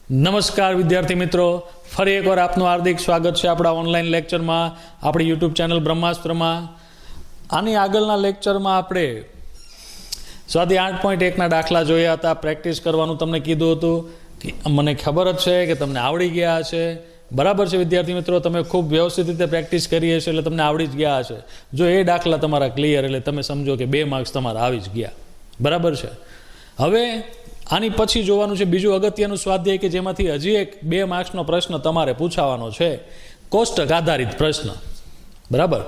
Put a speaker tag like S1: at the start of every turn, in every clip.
S1: નમસ્કાર વિદ્યાર્થી મિત્રો, ફરી એકવાર આપનું હાર્દિક સ્વાગત છે આપણા ઓનલાઈન લેક્ચરમાં, આપણી યુટ્યુબ ચેનલ બ્રહ્માસ્ત્રમાં. આની આગળના લેક્ચરમાં આપણે સ્વાધ્યાય 8.1ના દાખલા જોયા હતા. પ્રેક્ટિસ કરવાનું તમને કીધું હતું કે મને ખબર જ છે કે તમને આવડી ગયા હશે. બરાબર છે વિદ્યાર્થી મિત્રો, તમે ખૂબ વ્યવસ્થિત રીતે પ્રેક્ટિસ કરી હશે એટલે તમને આવડી જ ગયા હશે. જો એ દાખલા તમારા ક્લિયર એટલે તમે સમજો કે 2 માર્ક્સ તમારા આવી જ ગયા. બરાબર છે. હવે આની પછી જોવાનું છે બીજું અગત્યનું સ્વાધ્યાય કે જેમાંથી હજી એક 2 માર્ક્સનો પ્રશ્ન તમારે પૂછાવાનો છે. કોષ્ટક આધારિત પ્રશ્ન. બરાબર,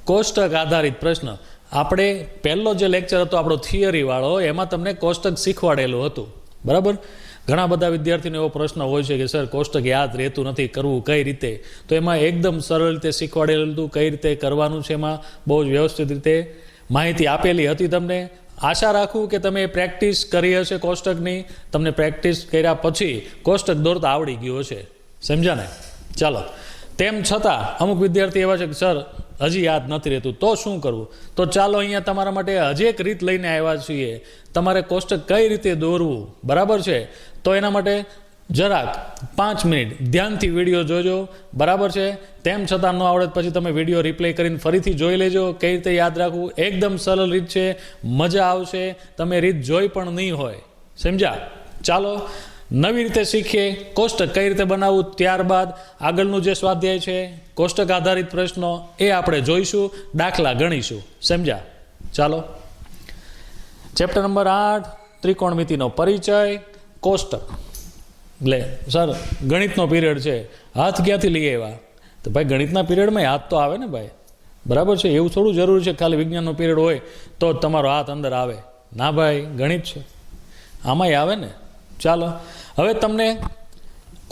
S1: કોષ્ટક આધારિત પ્રશ્ન. આપણે પહેલો જે લેક્ચર હતો આપણો થિયરીવાળો, એમાં તમને કોષ્ટક શીખવાડેલું હતું. બરાબર, ઘણા બધા વિદ્યાર્થીઓને એવો પ્રશ્ન હોય છે કે સર કોષ્ટક યાદ રહેતું નથી, કરવું કઈ રીતે? તો એમાં એકદમ સરળ રીતે શીખવાડેલું હતું કઈ રીતે કરવાનું છે. એમાં બહુ જ વ્યવસ્થિત રીતે માહિતી આપેલી હતી તમને. આશા રાખું કે તમે પ્રેક્ટિસ કરી હશે કોષ્ટકની. તમને પ્રેક્ટિસ કર્યા પછી કોષ્ટક દોરતા આવડી ગયું હશે. સમજ્યા ને? ચાલો, તેમ છતાં અમુક વિદ્યાર્થી એવા છે કે સર હજી યાદ નથી રહેતું, તો શું કરવું? તો ચાલો અહીંયા તમારા માટે હજી એક રીત લઈને આવ્યા છીએ. તમારે કોષ્ટક કઈ રીતે દોરવું, બરાબર છે? તો એના માટે જરાક 5 મિનિટ ધ્યાનથી વિડીયો જોજો. બરાબર છે? તેમ છતાં ન આવડે પછી તમે વિડીયો રિપ્લે કરીને ફરીથી જોઈ લેજો કઈ રીતે યાદ રાખવું. એકદમ સરળ રીત છે, મજા આવશે. તમે રીત જોઈ પણ નહીં હોય. સમજ્યા? ચાલો નવી રીતે શીખીએ કોષ્ટક કઈ રીતે બનાવવું. ત્યારબાદ આગળનું જે સ્વાધ્યાય છે કોષ્ટક આધારિત પ્રશ્નો, એ આપણે જોઈશું, દાખલા ગણીશું. સમજ્યા? ચાલો, ચેપ્ટર નંબર 8 ત્રિકોણમિતિનો પરિચય. કોષ્ટક એટલે સર ગણિતનો પીરિયડ છે, હાથ ક્યાંથી લઈ આવ્યા? તો ભાઈ ગણિતના પીરિયડમાં હાથ તો આવે ને ભાઈ. બરાબર છે? એવું થોડું જરૂરી છે ખાલી વિજ્ઞાનનો પીરિયડ હોય તો જ તમારો હાથ અંદર આવે? ના ભાઈ, ગણિત છે, આમાંય આવે ને. ચાલો, હવે તમને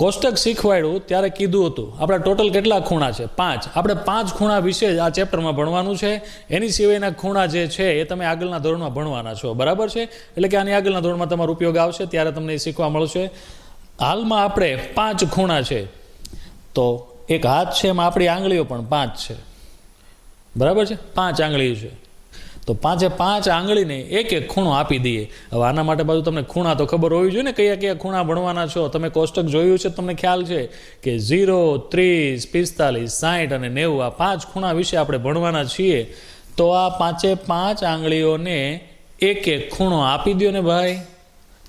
S1: કોષ્ટક શીખવાડ્યું ત્યારે કીધું હતું આપણા ટોટલ કેટલા ખૂણા છે? 5. આપણે 5 ખૂણા વિશે આ ચેપ્ટરમાં ભણવાનું છે. એની સિવાયના ખૂણા જે છે એ તમે આગળના ધોરણમાં ભણવાના છો. બરાબર છે? એટલે કે આની આગળના ધોરણમાં તમારો ઉપયોગ આવશે ત્યારે તમને એ શીખવા મળશે. હાલમાં આપણે 5 ખૂણા છે. તો એક હાથ છે, એમાં આપણી આંગળીઓ પણ 5 છે. બરાબર છે? 5 આંગળીઓ છે. તો 5 આંગળીને એક ખૂણો આપી દઈએ. હવે આના માટે બાજુ તમને ખૂણા તો ખબર હોવી જોઈએ ને, કયા કયા ખૂણા ભણવાના છો. તમે કોષ્ટક જોયું છે, તમને ખ્યાલ છે કે 0, 30, 45, 60 અને 90 આ 5 ખૂણા વિશે આપણે ભણવાના છીએ. તો આ 5 આંગળીઓને એક ખૂણો આપી દો ને ભાઈ.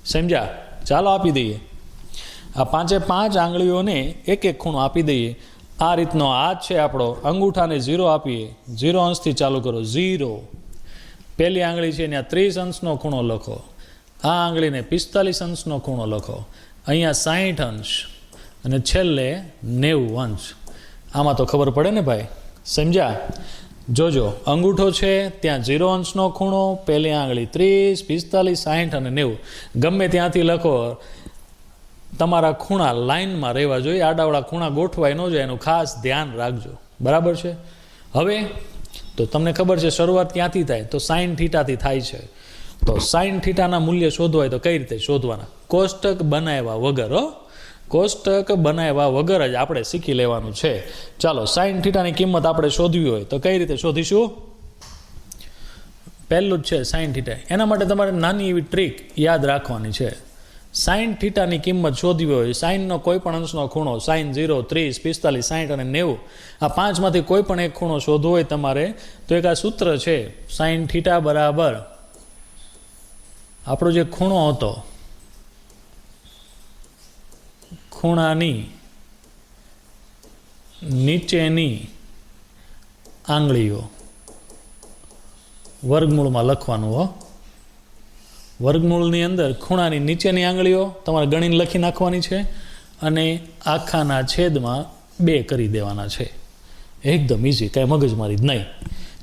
S1: સમજ્યા? ચાલો આપી દઈએ. આ 5 આંગળીઓને એક ખૂણો આપી દઈએ. આ રીતનો હાથ છે આપણો, અંગૂઠાને 0 આપીએ. 0 અંશથી ચાલુ કરો. 0. પહેલી આંગળી છે ત્યાં 30 અંશનો ખૂણો લખો. આ આંગળીને 45 અંશનો ખૂણો લખો. અહીંયા 60 અંશ અને છેલ્લે 90 અંશ. આમાં તો ખબર પડે ને ભાઈ. સમજ્યા? જોજો, અંગૂઠો છે ત્યાં 0 અંશનો ખૂણો, પહેલી આંગળી 30, 45, 60 અને 90. ગમે ત્યાંથી લખો. તમારા ખૂણા લાઇનમાં રહેવા જોઈએ, આડાવડા ખૂણા ગોઠવાય ન જાય એનું ખાસ ધ્યાન રાખજો. બરાબર છે? હવે તો તમને ખબર છે શરૂઆત ક્યાંથી થાય? તો sin થીટાથી થાય છે. તો sin થીટાના મૂલ્ય શોધવા હોય તો કઈ રીતે શોધવાના? કોષ્ટક બનાવ્યા વગર. કોષ્ટક બનાવ્યા વગર જ આપણે શીખી લેવાનું છે. ચાલો, sin થીટાની કિંમત આપણે શોધવી હોય તો કઈ રીતે શોધીશું? પહેલું જ છે sin થીટા. એના માટે તમારે નાની એવી ટ્રીક યાદ રાખવાની છે. sin થીટાની કિંમત શોધવી હોય, સાઇનનો કોઈ પણ અંશનો ખૂણો, sin 0, 30, 45, 60 અને 90, આ 5માંથી કોઈ પણ એક ખૂણો શોધવો હોય તમારે તો એક આ સૂત્ર છે. sin થીટા બરાબર આપણો જે ખૂણો હતો, ખૂણાની નીચેની આંગળીઓ વર્ગમૂળમાં લખવાનું. વર્ગમૂળની અંદર ખૂણાની નીચેની આંગળીઓ તમારે ગણીને લખી નાખવાની છે અને આખાના છેદમાં 2 કરી દેવાના છે. એકદમ ઇઝી, કાંઈ મગજમારી જ નહીં.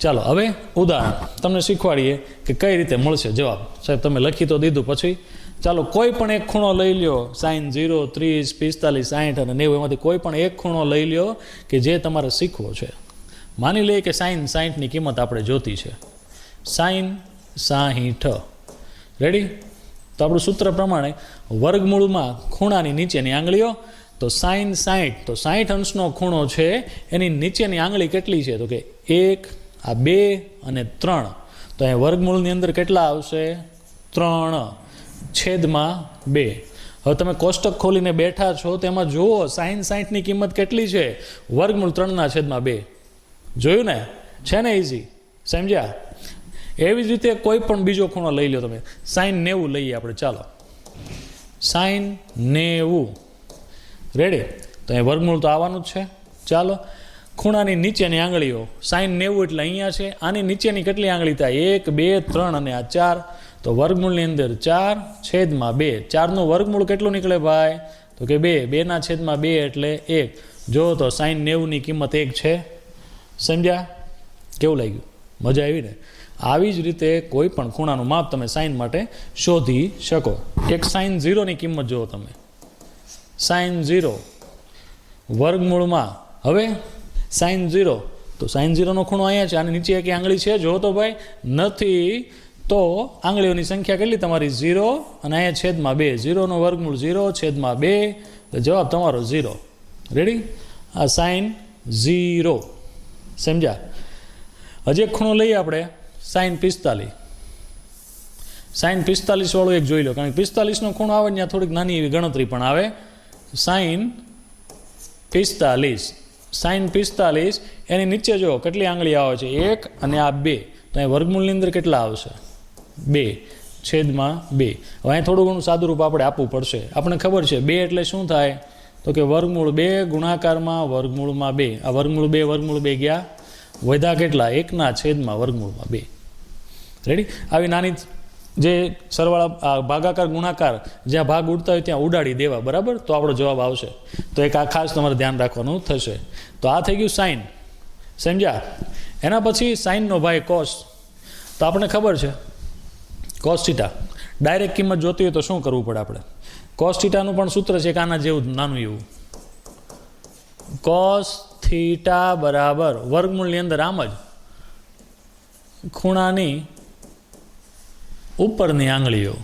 S1: ચાલો હવે ઉદાહરણ તમને શીખવાડીએ કે કઈ રીતે મળશે જવાબ. સાહેબ તમે લખી તો દીધું, પછી ચાલો કોઈ પણ એક ખૂણો લઈ લ્યો. sin 0, 30, 45, 60 અને 90 એમાંથી કોઈ પણ એક ખૂણો લઈ લ્યો કે જે તમારે શીખવો છે. માની લઈએ કે sin 60ની કિંમત આપણે જોતી છે. sin 60. રેડી? તો આપણું સૂત્ર પ્રમાણે વર્ગમૂળમાં ખૂણાની નીચેની આંગળીઓ. તો sin 60, તો 60 અંશનો ખૂણો છે એની નીચેની આંગળી કેટલી છે? તો કે 1, આ 2 અને 3. તો અહીં વર્ગમૂળની અંદર કેટલા આવશે? 3 છેદમાં 2. હવે તમે કોષ્ટક ખોલીને બેઠા છો તેમાં જુઓ sin 60ની કિંમત કેટલી છે? વર્ગમૂળ 3/2. જોયું ને? છે ને ઇઝી? સમજ્યા? એવી જ રીતે કોઈ પણ બીજો ખૂણો લઈ લો તમે. sin 90 લઈએ આપણે. ચાલો sin 90. રેડી? તો અહીં વર્ગમૂળ તો આવવાનું જ છે. ચાલો ખૂણાની નીચેની આંગળીઓ sin 90 એટલે અહીંયા છે. આની નીચેની કેટલી આંગળી થાય? 1 2 3 અને આ 4. તો વર્ગમૂળની અંદર 4/2. 4નું વર્ગમૂળ કેટલું નીકળે ભાઈ? તો કે 2. 2/2 એટલે 1. જો તો sin 90ની કિંમત 1 છે. સમજ્યા? કેવું લાગ્યું? મજા આવી ને? આવી જ રીતે કોઈ પણ ખૂણાનું માપ તમે સાઇન માટે શોધી શકો. એક sin 0ની કિંમત જુઓ તમે. sin 0 વર્ગમૂળમાં હવે sin 0 તો sin 0નો ખૂણો અહીંયા છે. આની નીચે એક આંગળી છે? જો તો ભાઈ નથી. તો આંગળીઓની સંખ્યા કેટલી તમારી? 0 અને અહીંયા /2. 0નો વર્ગમૂળ 0/2. તો જવાબ તમારો 0. રેડી? આ sin 0. સમજ્યા? હજી એક ખૂણો લઈએ આપણે. sin 45. sin 45 વાળો એક જોઈ લો, કારણ કે 45નો ખૂણો આવે ત્યાં થોડીક નાની એવી ગણતરી પણ આવે. sin 45. sin 45 એની નીચે જો કેટલી આંગળી આવે છે? 1 અને આ 2. તો અહીં વર્ગમૂળની અંદર કેટલા આવશે? 2/2. હવે અહીં થોડું ઘણું સાદું રૂપ આપણે આપવું પડશે. આપણને ખબર છે 2 એટલે શું થાય? તો કે વર્ગમૂળ 2 ગુણાકારમાં વર્ગમૂળમાં 2. આ વર્ગમૂળ 2 ગયા. વધ્યા કેટલા? 1/2. રેડી? આવી નાની જે સરવાળા ભાગાકાર ગુણાકાર જ્યાં ભાગ ઉડતા હોય ત્યાં ઉડાડી દેવા. બરાબર? તો આપણો જવાબ આવશે. તો એક આ ખાસ તમારે ધ્યાન રાખવાનું થશે. તો આ થઈ ગયું સાઇન. સમજ્યા? એના પછી સાઇનનો ભાઈ કોસ. તો આપણને ખબર છે કોસ થીટા. ડાયરેક્ટ કિંમત જોતી હોય તો શું કરવું પડે આપણે? કોસ થીટાનું પણ સૂત્ર છે કે આના જેવું નાનું એવું. કોસ થીટા બરાબર વર્ગમૂળની અંદર આમ જ ખૂણાની ઉપરની આંગળીઓ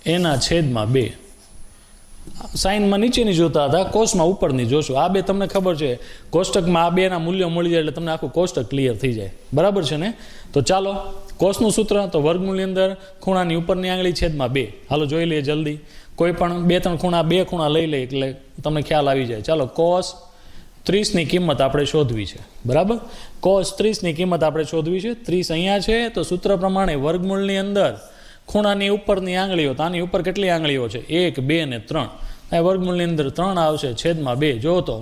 S1: એના છેદમાં 2. સાઇનમાં નીચેની જોતા હતા, કોષમાં ઉપરની જોશું. આ બે તમને ખબર છે કોષ્ટકમાં આ બેના મૂલ્યો મળી જાય એટલે તમને આખું કોષ્ટક ક્લિયર થઈ જાય. બરાબર છે ને? તો ચાલો કોષનું સૂત્ર તો વર્ગમૂળની અંદર ખૂણાની ઉપરની આંગળી છેદમાં 2. હાલો જોઈ લઈએ જલ્દી. કોઈ પણ 2-3 ખૂણા, 2 ખૂણા લઈ લે એટલે તમને ખ્યાલ આવી જાય. ચાલો cos 30ની કિંમત આપણે શોધવી છે. બરાબર? cos 30ની કિંમત આપણે શોધવી છે. 30 અહીંયા છે તો સૂત્ર પ્રમાણે વર્ગમૂળની અંદર ખૂણાની ઉપરની આંગળીઓ, તો આની ઉપર કેટલી આંગળીઓ છે? 1 2 અને 3. આ વર્ગમૂળની અંદર 3 આવશે છેદમાં 2. જો તો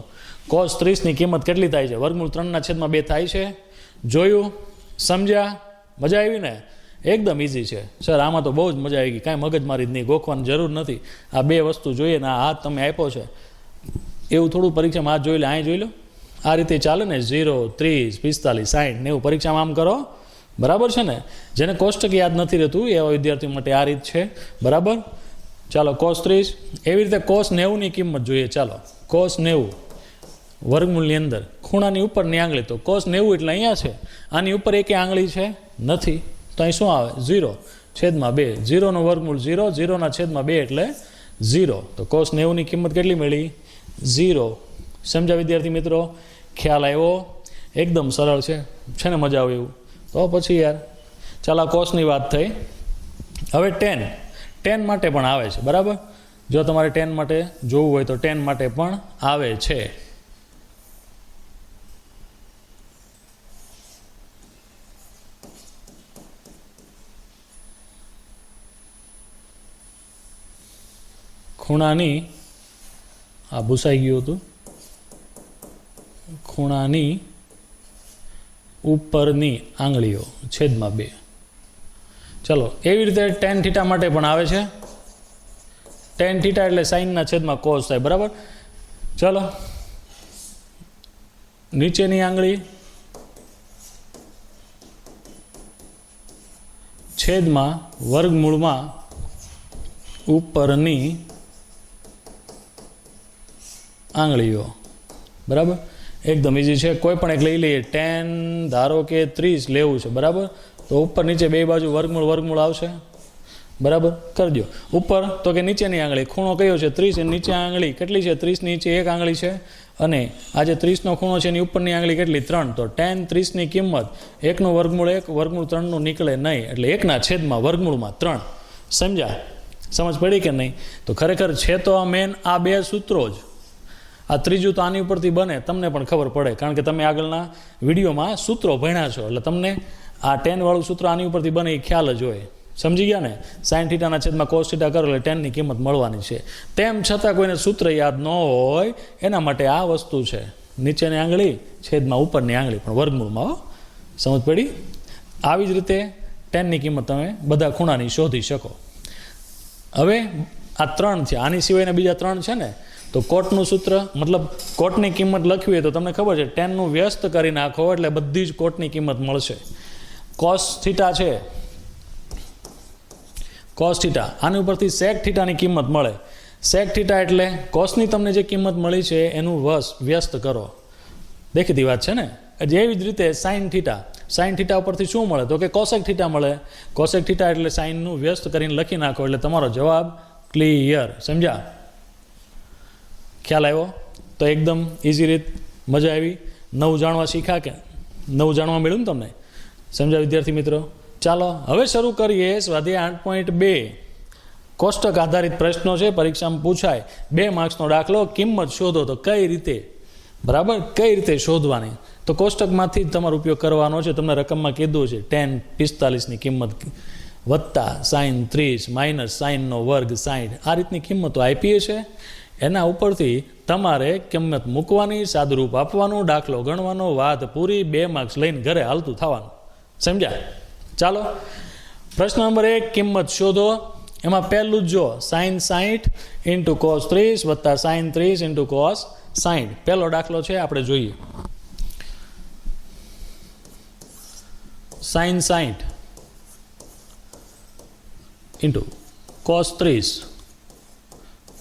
S1: cos 30ની કિંમત કેટલી થાય છે? વર્ગમૂળ 3/2 થાય છે. જોયું? સમજ્યા? મજા આવી ને? એકદમ ઇઝી છે સર. આમાં તો બહુ જ મજા આવી ગઈ. કાંઈ મગજમારી જ નહીં, ગોખવાની જરૂર નથી. આ બે વસ્તુ જોઈએ ને આ હાથ તમે આપ્યો છે એવું થોડું પરીક્ષામાં હાથ જોઈ લે, અહીં જોઈ લો. આ રીતે ચાલે ને? 0 30 45 60 90 પરીક્ષામાં આમ કરો. બરાબર છે ને? જેને કોષ્ટક યાદ નથી રહેતું એવા વિદ્યાર્થીઓ માટે આ રીત છે. બરાબર? ચાલો cos 30. એવી રીતે cos 90ની કિંમત જોઈએ. ચાલો cos 90 વર્ગમૂળની અંદર ખૂણાની ઉપરની આંગળી, તો cos 90 એટલે અહીંયા છે. આની ઉપર એકે આંગળી છે? નથી. તો અહીં શું આવે? 0/2. 0નો વર્ગમૂળ 0, 0/2 એટલે 0. તો cos 90ની કિંમત કેટલી મળી? 0. સમજા વિદ્યાર્થી મિત્રો? ખ્યાલ આવ્યો? એકદમ સરળ છે ને? મજા આવે એવું? તો પછી યાર ચાલો કોસની વાત થઈ. હવે tan માટે પણ આવે છે. બરાબર? જો તમારે tan માટે જોવું હોય તો tan માટે પણ આવે છે. ખૂણાની આ ભૂસાઈ ગયું હતું. ખૂણાની ઉપરની આંગળીઓ છેદમાં 2. ચલો એવી રીતે tan થીટા માટે પણ આવે છે. tan થીટા એટલે સાઇનના છેદમાં કોસ થાય. બરાબર? ચલો નીચેની આંગળી છેદમાં વર્ગમૂળમાં ઉપરની આંગળીઓ. બરાબર? એકદમ ઇઝી છે. કોઈ પણ એક લઈ લઈએ. tan ધારો કે 30 લેવું છે. બરાબર? તો ઉપર નીચે બે બાજુ વર્ગમૂળ આવશે. બરાબર કરી દો. ઉપર તો કે નીચેની આંગળી ખૂણો કયો છે 30, એની નીચે આંગળી કેટલી છે 30 ની નીચે એક આંગળી છે, અને આ જે 30નો ખૂણો છે એની ઉપરની આંગળી કેટલી 3, તો tan 30ની કિંમત 1 વર્ગમૂળ 1 વર્ગમૂળ 3 નીકળે નહીં, એટલે 1/3 વર્ગમૂળમાં 3. સમજ્યા? સમજ પડી કે નહીં? તો ખરેખર છે તો આ મેન આ બે સૂત્રો જ, આ ત્રીજું તો આની ઉપરથી બને, તમને પણ ખબર પડે કારણ કે તમે આગળના વિડીયોમાં સૂત્રો ભણ્યા છો, એટલે તમને આ tan વાળું સૂત્ર આની ઉપરથી બને એ ખ્યાલ જ હોય. સમજી ગયા ને? sin થીટાના છેદમાં cos થીટા કરો એટલે tan ની કિંમત મળવાની છે. તેમ છતાં કોઈને સૂત્ર યાદ ન હોય એના માટે આ વસ્તુ છે, નીચેની આંગળી છેદમાં ઉપરની આંગળી પણ વર્ગમૂળમાં. સમજ પડી? આવી જ રીતે tan ની કિંમત તમે બધા ખૂણાની શોધી શકો. હવે આ 3 છે, આની સિવાયના બીજા 3 છે ને, તો કોટનું સૂત્ર મતલબ કોટની કિંમત લખવી હોય તો તમને ખબર છે ટેનનું વ્યસ્ત કરી નાખો એટલે બધી જ કોટની કિંમત મળશે. કોસ થીટા છે, કોસ થીટા, આની ઉપરથી સેક થીટાની કિંમત મળે. સેક થીટા એટલે કોસની તમને જે કિંમત મળી છે એનું વ્યસ્ત કરો. દેખીતી વાત છે ને? એવી જ રીતે સાઇન થીટા, સાઇન થીટા ઉપરથી શું મળે તો કે કોસેક થીટા મળે. કોસેક થીટા એટલે સાઇનનું વ્યસ્ત કરીને લખી નાખો એટલે તમારો જવાબ ક્લિયર. સમજ્યા? ખ્યાલ આવ્યો? તો એકદમ ઇઝી રીત, મજા આવી, નવું જાણવા શીખ્યા કે નવું જાણવા મળ્યું ને તમને? સમજ્યા વિદ્યાર્થી મિત્રો? ચાલો હવે શરૂ કરીએ સ્વાધ્યાય 8.2. કોષ્ટક આધારિત પ્રશ્નો છે, પરીક્ષામાં પૂછાય. 2 માર્ક્સનો દાખલો, કિંમત શોધો. તો કઈ રીતે? બરાબર, કઈ રીતે શોધવાની? તો કોષ્ટકમાંથી જ તમારો ઉપયોગ કરવાનો છે. તમને રકમમાં કીધું છે tan 45ની કિંમત વત્તા sin 30 માઇનસ સાઇનનો વર્ગ 60, આ રીતની કિંમતો આપીએ છે. એના ઉપરથી તમારે કિંમત મૂકવાની, સાદુરૂપ આપવાનું, દાખલો ગણવાનો, વાત પૂરી, 2 માર્ક્સ લઈને ઘરે હાલતું થવાનું. સમજ્યા? ચાલો પ્રશ્ન નંબર 1, કિંમત શોધો. એમાં પહેલું જ જો sin 60 ઇન્ટુ cos 30 વત્તા sin 30 ઇન્ટુ cos 60. પહેલો દાખલો છે, આપણે જોઈએ. sin 60 ઇન્ટુ cos 30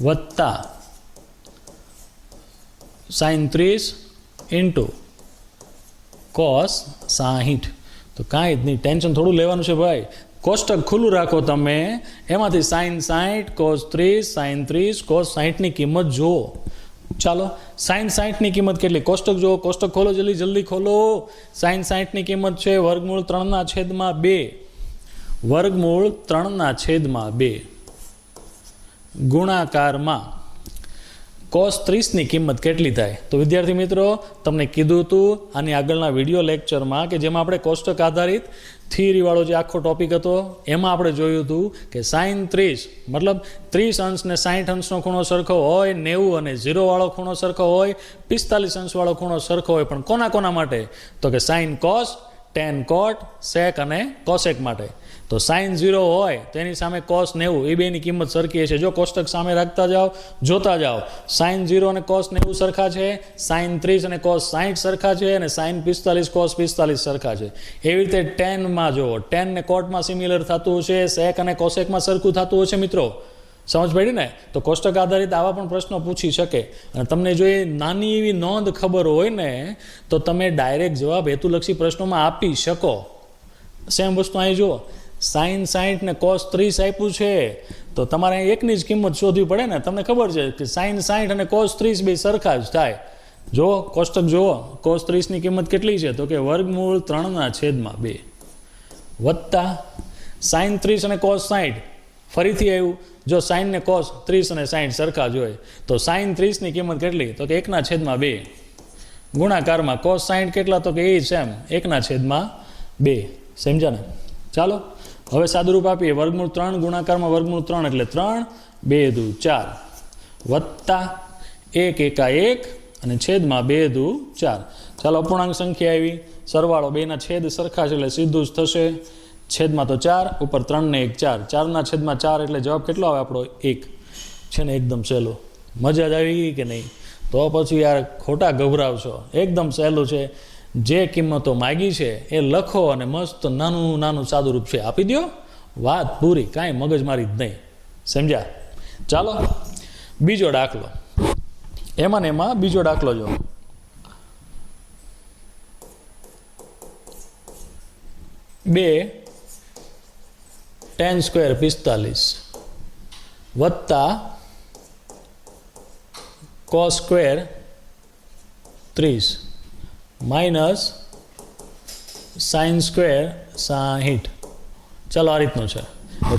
S1: વત્તા sin 30 ઇન્ટુ cos 60. તો કાંઈ જ નહીં, ટેન્શન થોડું લેવાનું છે ભાઈ. કોષ્ટક ખુલ્લું રાખો તમે, એમાંથી sin 60 cos 30 sin 30 cos 60ની કિંમત જુઓ. ચાલો sin 60ની કિંમત કેટલી? કોષ્ટક જુઓ, કોષ્ટક ખોલો, જલ્દી ખોલો. sin 60ની કિંમત છે વર્ગમૂળ 3/2, વર્ગમૂળ 3/2 ગુણાકારમાં cos 30ની કિંમત કેટલી થાય? તો વિદ્યાર્થી મિત્રો તમને કીધું હતું આની આગળના વિડીયો લેક્ચરમાં કે જેમાં આપણે કોષ્ટક આધારિત થિયરીવાળો જે આખો ટોપિક હતો એમાં આપણે જોયું હતું કે sin 30 મતલબ 30 અંશ ને 60 અંશનો ખૂણો સરખો હોય, 90 અને 0 વાળો ખૂણો સરખો હોય, 45 અંશ વાળો ખૂણો સરખો હોય, પણ કોના માટે? તો કે sin cos, tan cot, sec અને cosec માટે. તો sin 0 હોય તો એની સામે cos 90, એ બેની કિંમત સરખી છે. જો કોષ્ટક સામે રાખતા જાઓ, જોતા જાઓ, sin 0 અને cos 90 સરખા છે, sin 30 અને cos 60 સરખા છે, અને sin 45 cos 45 સરખા છે. એવી રીતે tan-માં જુઓ, tan ને cot-માં સિમિલર થતું હશે, sec અને cosec-માં સરખું થતું હશે. મિત્રો સમજ પડી ને? તો કોષ્ટક આધારિત આવા પણ પ્રશ્નો પૂછી શકે. અને તમને જો એ નાની એવી નોંધ ખબર હોય ને તો તમે ડાયરેક્ટ જવાબ હેતુલક્ષી પ્રશ્નોમાં આપી શકો. સેમ વસ્તુ અહીં જુઓ, sin 60 ને cos 30 આપ્યું છે તો તમારે એકની જ કિંમત શોધવી પડે ને. તમને ખબર છે કે sin 60 અને cos 30 બે સરખા જ થાય. જો કોષ્ટક જુઓ, cos 30ની કિંમત કેટલી છે? તો કે વર્ગમૂળ 3/2 વત્તા sin 30 અને cos 60. ફરીથી આવ્યું, જો sin ને cos 30 અને 60 સરખા જ હોય તો sin 30ની કિંમત કેટલી? તો કે 1/2 ગુણાકારમાં cos 60 કેટલા? તો કે એ સેમ 1/2. સમજ્યા ને? ચાલો હવે સાદુરૂપ આપીએ. વર્ગમૂળ 3 ગુણાકારમાં વર્ગમૂળ 3 એટલે 3, 2 દુ 4 વત્તા 1 એકા 1 અને છેદમાં 2 દુ 4. ચાલો અપૂર્ણાંક સંખ્યા આવી, સરવાળો 2ના છેદ સરખા છે એટલે સીધું જ થશે. છેદમાં તો 4, ઉપર 3 ને 1 4, 4/4 એટલે જવાબ કેટલો આવે આપણો? 1 છે ને? એકદમ સહેલો. મજા જ આવી કે નહીં? તો પછી યાર ખોટા ગભરાવશો, એકદમ સહેલું છે. જે કિંમતો માગી છે એ લખો અને મસ્ત નાનું સાદુરૂપ છે આપી દો, વાત પૂરી, કાંઈ મગજમારી જ નહીં. સમજ્યા? ચાલો બીજો દાખલો. એમાં બીજો દાખલો જો. ટેન સ્ક્વેર 45 વત્તા cos square 30 minus sine square 60. ચાલો આ રીતનું છે.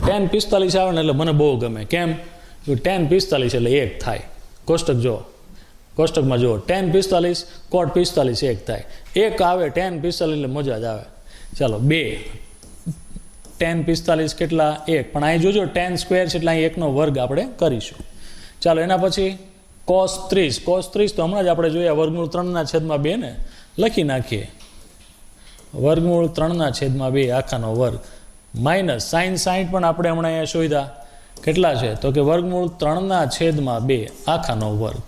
S1: ટેન 45 આવે ને એટલે મને બહુ ગમે. કેમ? ટેન 45 એટલે 1 થાય. કોષ્ટક જુઓ, કોષ્ટકમાં જુઓ, ટેન 45 કોટ 45 1 થાય. 1 આવે ટેન 45 એટલે મજા જ આવે. ચાલો 2 ટેન 45 કેટલા? 1. પણ અહીં જોજો ટેન સ્ક્વેર છે એટલે અહીં 1નો વર્ગ આપણે કરીશું. ચાલો એના પછી કોસ 30. કોસ 30 તો હમણાં જ આપણે જોઈએ વર્ગમૂળ 3/2 ને લખી નાખીએ. વર્ગમૂળ 3/2 આખાનો વર્ગ માઇનસ સાઇન 60 પણ આપણે હમણાં અહીંયા શોધ્યા. કેટલા છે? તો કે વર્ગમૂળ 3/2 આખાનો વર્ગ.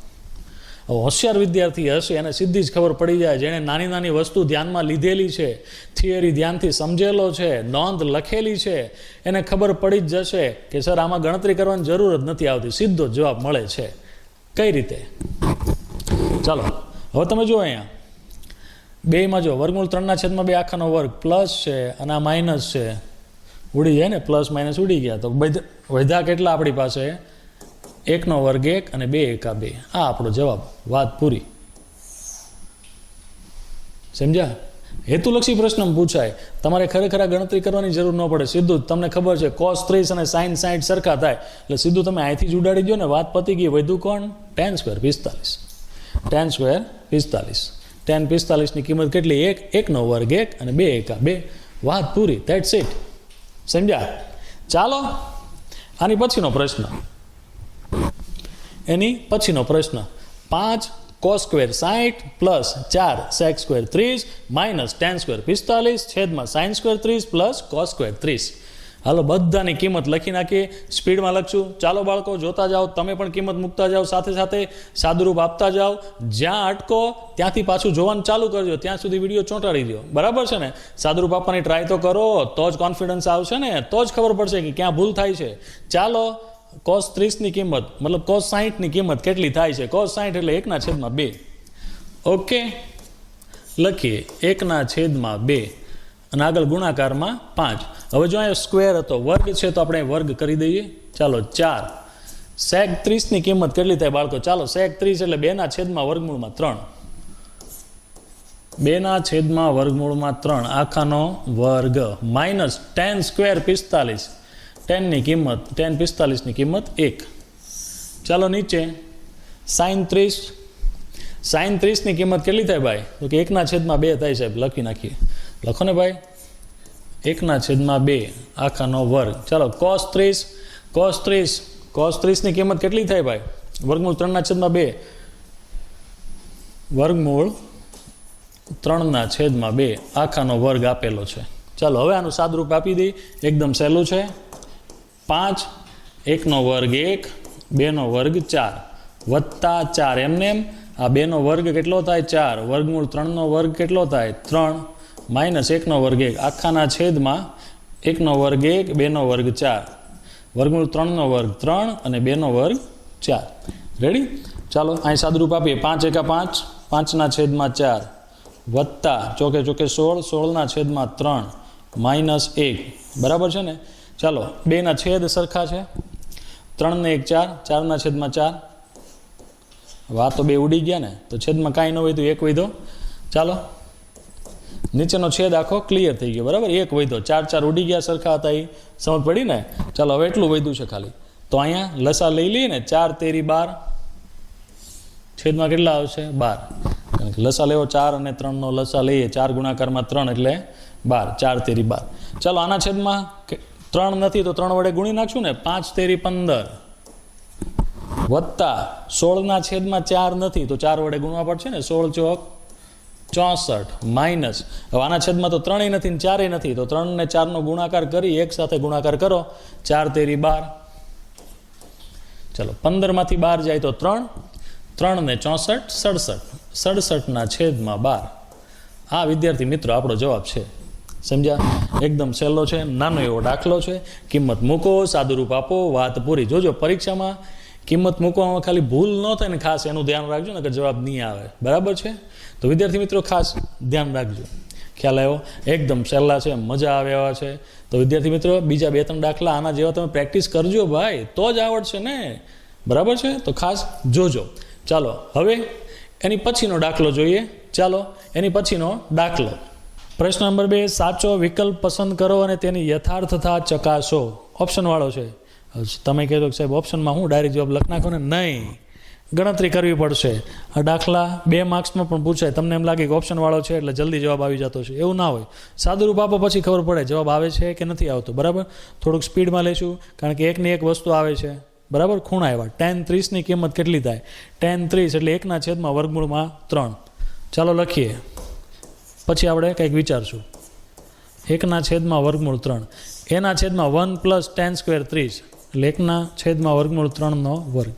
S1: હોશિયાર વિદ્યાર્થી હશે એને સીધી જ ખબર પડી જાય, જેણે નાની નાની વસ્તુ ધ્યાનમાં લીધેલી છે, થિયરી ધ્યાનથી સમજેલો છે, નોંધ લખેલી છે, એને ખબર પડી જ જશે કે સર આમાં ગણતરી કરવાની જરૂર જ નથી આવતી, સીધો જવાબ મળે છે. કઈ રીતે? ચાલો હવે તમે જુઓ અહીંયા બેમાં જો વર્ગમૂળ 3/2 આખાનો વર્ગ પ્લસ છે અને આ માઇનસ છે, ઉડી જાય ને, પ્લસ માઇનસ ઉડી ગયા. તો વધ્યા કેટલા આપણી પાસે? 1નો વર્ગ 1 અને 2 એકા 2. આ આપણો જવાબ. વાત પૂરી. સમજ્યા? હેતુલક્ષી પ્રશ્ન પૂછાય, તમારે ખરેખર ગણતરી કરવાની જરૂર ન પડે. સીધું જ તમને ખબર છે કોસ 30 અને સાઇન 60 સરખા થાય એટલે સીધું તમે અહીંથી જ ઉડાડી દો ને, વાત પતી ગઈ. વધ્યું કોણ? Ten square 45. Ten square 45. Ten 45ની કિંમત કેટલી? 1. 1નો વર્ગ 1 અને 2 એકા 2. વાત પૂરી. That's it. સમજ્યા? ચાલો આની પછીનો પ્રશ્ન. એની પછીનો પ્રશ્ન 5 cos square 60 plus 4 sec square 30 minus ten square 45 છેદમાં sine square 30 plus cos square 30. હાલો બધાની કિંમત લખી નાખીએ. સ્પીડમાં લખશું. ચાલો બાળકો જોતા જાઓ, તમે પણ કિંમત મૂકતા જાઓ, સાથે સાથે સાદુરૂપ આપતા જાઓ. જ્યાં અટકો ત્યાંથી પાછું જોવાનું ચાલુ કરજો, ત્યાં સુધી વિડીયો ચોંટાડી દો. બરાબર છે ને? સાદુરૂપ આપવાની ટ્રાય તો કરો, તો જ કોન્ફિડન્સ આવશે ને, તો જ ખબર પડશે કે ક્યાં ભૂલ થાય છે. ચાલો કોસ 30ની કિંમત મતલબ કોસ 60ની કિંમત કેટલી થાય છે? કોસ 60 એટલે 1/2. ઓકે, લખીએ 1/2 અને આગળ ગુણાકારમાં 5. હવે જો અહીંયા સ્ક્વેર હતો, વર્ગ છે તો આપણે વર્ગ કરી દઈએ. ચાલો 4 સેક 30ની કિંમત કેટલી થાય બાળકો? ચાલો સેક 30 એટલે 2/3. 2/3 આખાનો વર્ગ માઇનસ ટેન સ્ક્વેર 45. ટેનની કિંમત ટેન 45ની કિંમત 1. ચાલો નીચે સાઇન 30. સાઇન 30ની કિંમત કેટલી થાય ભાઈ? તો કે 1/2 થાય સાહેબ. લખી નાખીએ. લખો ને ભાઈ, 1/2 આખાનો વર્ગ. ચાલો કોસ 30. કોસ 30ની કિંમત કેટલી થાય ભાઈ? વર્ગમૂળ 3/2. વર્ગમૂળ 3/2 આખાનો વર્ગ આપેલો છે. ચાલો હવે આનું સાદરૂપ આપી દઈએ. એકદમ સહેલું છે. 5 1નો વર્ગ 1 2નો વર્ગ 4 વત્તા 4 એમને એમ. આ 2નો વર્ગ કેટલો થાય? 4. વર્ગમૂળ 3નો વર્ગ કેટલો થાય? 3 માઇનસ 1નો વર્ગ 1 આખાના છેદમાં 1નો વર્ગ 1 2નો વર્ગ 4. વર્ગમૂળ 3નો વર્ગ 3 અને 2નો વર્ગ 4. રેડી? ચાલો અહીં સાદુરૂપ આપીએ. 5 એકા 5, 5/4 વત્તા ચોકે ચોકે 16, 16/3 માઇનસ 1. બરાબર છે ને? ચાલો 2ના છેદ સરખા છે. 3 ને 1 4, 4/4. હવે આ તો 2 ઉડી ગયા ને, તો છેદમાં કાંઈ ન હોય તો 1 વધ્યો. ચાલો નીચેનો છેદ આખો ક્લિયર થઈ ગયો. બરાબર? 1 વધ્યો. 4 4 ઉડી ગયા સરખા હતા, એ સમજ પડી ને? ચાલો હવે એટલું વધ્યું છે ખાલી. તો અહીંયા લસા લઈ લઈએ ને, 4 તેરી 12. છેદમાં કેટલા આવશે? 12. કારણ કે લસા લેવો 4 અને 3નો લસા લઈએ, 4 ગુણાકારમાં 3 એટલે 12. 4 તેરી 12. ચાલો આના છેદમાં 3 નથી તો 3 વડે ગુણી નાખશું ને, 5 તેરી 15 વત્તા 16/4 નથી તો 4 વડે ગુણવા પડશે ને, 16 ચોક 64 માઇનસ. હવે આના છેદમાં તો 3 નથી ને 4 નથી તો 3 ને 4નો ગુણાકાર કરી એક સાથે ગુણાકાર કરો. 4 તેરી 12. ચલો 15માંથી 12 જાય તો 3, 3 ને 64 67, 67/12. આ વિદ્યાર્થી મિત્રો આપણો જવાબ છે. સમજ્યા? એકદમ સહેલો છે, નાનો એવો દાખલો છે. કિંમત મૂકો, સાદુરૂપ આપો, વાત પૂરી. જોજો પરીક્ષામાં કિંમત મૂકવામાં ખાલી ભૂલ ન થાય ને, ખાસ એનું ધ્યાન રાખજો ને કે જવાબ નહીં આવે. બરાબર છે? તો વિદ્યાર્થી મિત્રો ખાસ ધ્યાન રાખજો. ખ્યાલ આવ્યો? એકદમ સહેલા છે, મજા આવે એવા છે. તો વિદ્યાર્થી મિત્રો, બીજા 2-3 દાખલા આના જેવા તમે પ્રેક્ટિસ કરજો ભાઈ, તો જ આવડશે ને. બરાબર છે? તો ખાસ જોજો. ચાલો હવે એની પછીનો દાખલો જોઈએ. ચાલો એની પછીનો દાખલો. પ્રશ્ન નંબર 2, સાચો વિકલ્પ પસંદ કરો અને તેની યથાર્થતા ચકાસો. ઓપ્શનવાળો છે. તમે કહેતો કે સાહેબ ઓપ્શનમાં હું ડાયરેક્ટ જવાબ લખી નાખો ને? નહીં, ગણતરી કરવી પડશે. આ દાખલા 2 માર્ક્સમાં પણ પૂછાય. તમને એમ લાગે કે ઓપ્શનવાળો છે એટલે જલ્દી જવાબ આવી જતો છે, એવું ના હોય. સાદું રૂપ આપો પછી ખબર પડે જવાબ આવે છે કે નથી આવતો. બરાબર? થોડુંક સ્પીડમાં લેશું, કારણ કે એકની એક વસ્તુ આવે છે. બરાબર? ખૂણા આવ્યા. tan 30ની કિંમત કેટલી થાય? tan 30 એટલે 1/3. ચાલો લખીએ, પછી આપણે કંઈક વિચારશું. 1/3 એના છેદમાં 1 + tan² 30 એટલે 1/3 વર્ગ.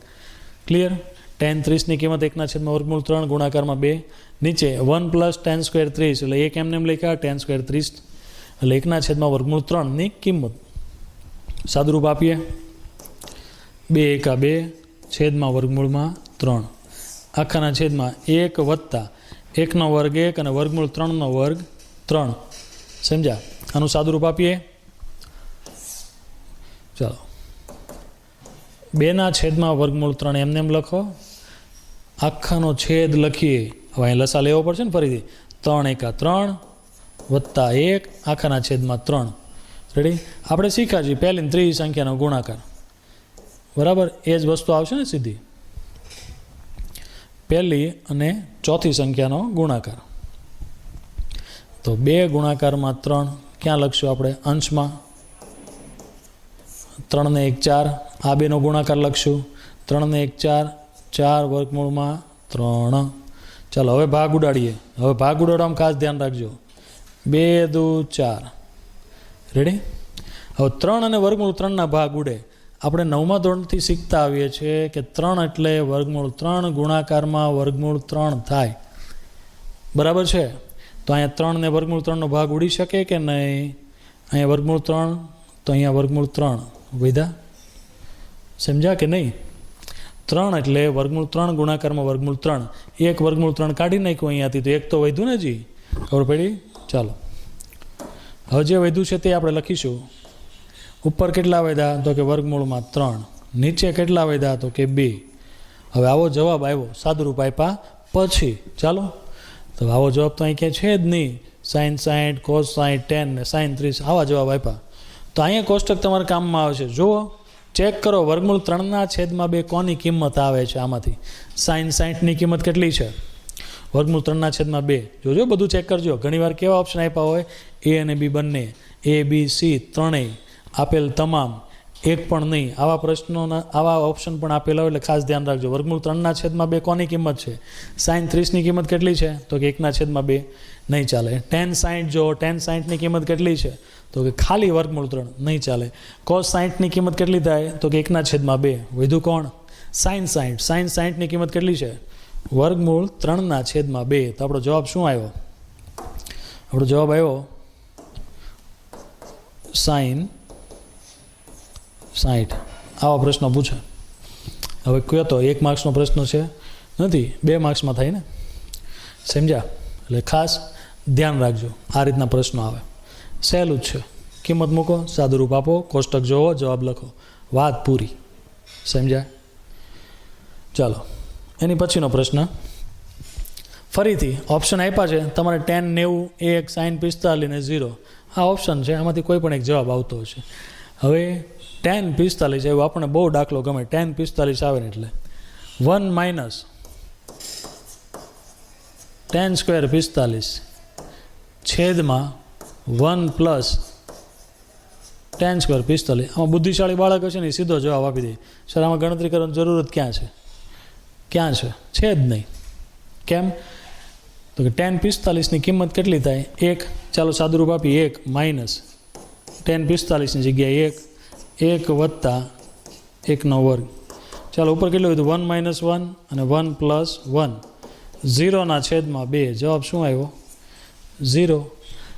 S1: ક્લિયર? tan 30ની કિંમત 1/3 ગુણાકારમાં 2. નીચે 1 + tan² 30 એટલે 1 એમને એમ લખ્યા, tan² 30 એટલે 1/3ની કિંમત. સાદુરૂપ આપીએ. 2 × 2 છેદમાં વર્ગમૂળમાં 3 આખાના છેદમાં 1 વત્તા 1 વર્ગ 1 અને વર્ગમૂળ 3 વર્ગ 3. સમજ્યા? આનું સાદુરૂપ આપીએ. ચાલો 2 છેદમાં વર્ગમૂળ 3 એમને એમ લખો. આખાનો છેદ લખીએ. હવે અહીં લસા લેવો પડશે ને ફરીથી. 3 × 3 વત્તા 1 આખાના છેદમાં 3. રેડી? આપણે શીખ્યા છીએ પહેલી 30 સંખ્યાનો ગુણાકાર. બરાબર? એ જ વસ્તુ આવશે ને સીધી. પહેલી અને ચોથી સંખ્યાનો ગુણાકાર. તો 2 ગુણાકારમાં 3 ક્યાં લખશું આપણે? અંશમાં. 3 ને 1 4. આ 2નો ગુણાકાર લખશું. 3 ને 1 4, 4 વર્ગમૂળમાં 3. ચાલો હવે ભાગ ઉડાડીએ. હવે ભાગ ઉડાડવામાં ખાસ ધ્યાન રાખજો. 2 દુ 4. રેડી? હવે 3 અને વર્ગમૂળ 3ના ભાગ ઉડે. આપણે 9મા ધોરણથી શીખતા આવીએ છીએ કે 3 એટલે વર્ગમૂળ 3 ગુણાકારમાં વર્ગમૂળ 3 થાય. બરાબર છે? તો અહીંયા 3 ને વર્ગમૂળ 3નો ભાગ ઉડી શકે કે નહીં? અહીંયા વર્ગમૂળ 3 તો અહીંયા વર્ગમૂળ 3 વધ્યા. સમજ્યા કે નહીં? 3 એટલે વર્ગમૂળ 3 ગુણાકારમાં વર્ગમૂળ 3. 1 વર્ગમૂળ 3 કાઢી નાખ્યું અહીંયાથી, તો 1 તો વધ્યું ને જી. ખબર પડી? ચાલો હવે જે વધ્યું છે તે આપણે લખીશું. ઉપર કેટલા વધ્યા? તો કે વર્ગમૂળમાં 3. નીચે કેટલા વધ્યા? તો કે 2. હવે આવો જવાબ આવ્યો સાદુરૂપ આપ્યા પછી. ચાલો તો આવો જવાબ તો અહીં ક્યાંય છે જ નહીં. sin 60, cos 60, tan ને sin 30 આવા જવાબ આપ્યા. તો અહીંયા કોષ્ટક તમારા કામમાં આવશે. જુઓ, ચેક કરો વર્ગમૂળ 3/2 કોની કિંમત આવે છે આમાંથી. sin 60ની કિંમત કેટલી છે? વર્ગમૂળ 3/2. જોજો, બધું ચેક કરજો. ઘણીવાર કેવા ઓપ્શન આપ્યા હોય? A અને B બંને, A B C ત્રણેય આપેલ, તમામ, એક પણ નહીં. આવા પ્રશ્નોના આવા ઓપ્શન પણ આપેલા હોય એટલે ખાસ ધ્યાન રાખજો. વર્ગમૂળ 3/2 કોની કિંમત છે? sin 30ની કિંમત કેટલી છે? તો કે 1/2. નહીં ચાલે. tan 60 જો, tan 60ની કિંમત કેટલી છે? તો કે ખાલી વર્ગમૂળ 3. નહીં ચાલે. cos 60ની કિંમત કેટલી થાય? તો કે 1/2. વધ્યું કોણ? sin 60. sin 60ની કિંમત કેટલી છે? વર્ગમૂળ 3/2. તો આપણો જવાબ શું આવ્યો? આપણો જવાબ આવ્યો sin 60. આવા પ્રશ્નો પૂછે. હવે કયો તો 1 માર્ક્સનો પ્રશ્ન છે નથી, 2 માર્ક્સમાં થાય ને. સમજ્યા? એટલે ખાસ ધ્યાન રાખજો. આ રીતના પ્રશ્નો આવે. સહેલું જ છે. કિંમત મૂકો, સાદુરૂપ આપો, કોષ્ટક જોવો, જવાબ લખો, વાત પૂરી. સમજ્યા? ચાલો એની પછીનો પ્રશ્ન. ફરીથી ઓપ્શન આપ્યા છે તમારે. tan 90, 1, sin 45 ને 0. આ ઓપ્શન છે, આમાંથી કોઈ પણ એક જવાબ આવતો હશે. હવે tan 45 એવું આપણને બહુ દાખલો ગમે. tan 45 આવે ને એટલે 1 - tan² 45 છેદમાં 1 + tan² 45. આમાં બુદ્ધિશાળી બાળક હશે ને સીધો જવાબ આપી દે. સર આમાં ગણતરી કરવાની જરૂરત ક્યાં છે? ક્યાં છે? છે જ નહીં. કેમ? તો કે tan 45ની કિંમત કેટલી થાય? 1. ચાલો સાદુરૂપ આપી. 1 - tan 45ની જગ્યાએ 1 વત્તા 1 વર્ગ. ચાલો ઉપર કેટલું હતું? 1 - 1 અને 1 + 1. 0/2. જવાબ શું આવ્યો? 0.